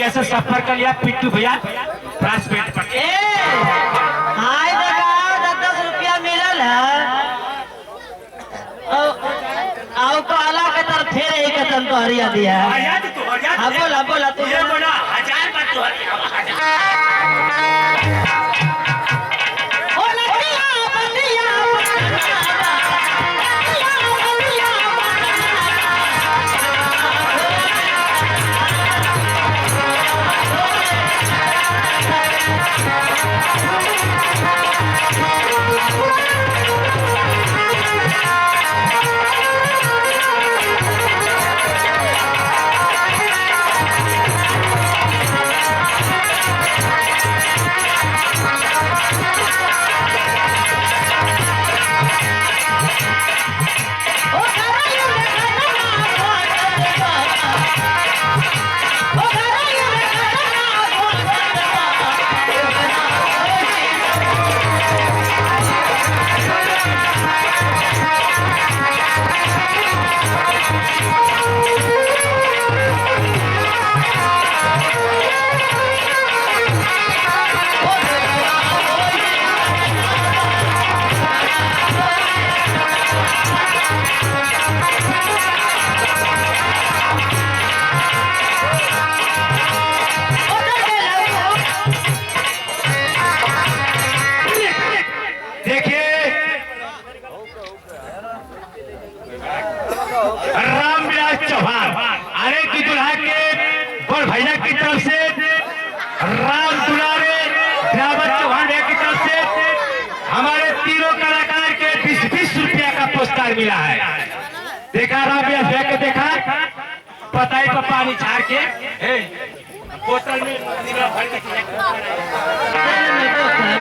रुपया से सफर कर लिया पिट्टू भैया प्राइवेट पर। हाय दादा 10 रुपया मिलल है आओ काला के तरफ फिर एक कतन तो हरिया दिया हाँ बोला बोला तू बोला 1000 बात तो भैया की तरफ से राम दुलारे ड्राइवर चौहान की तरफ से हमारे तीनों कलाकार के 20-20 रुपया का पुरस्कार मिला है। देखा राम भैया के देखा पताई पर पानी झाड़ के बोतल में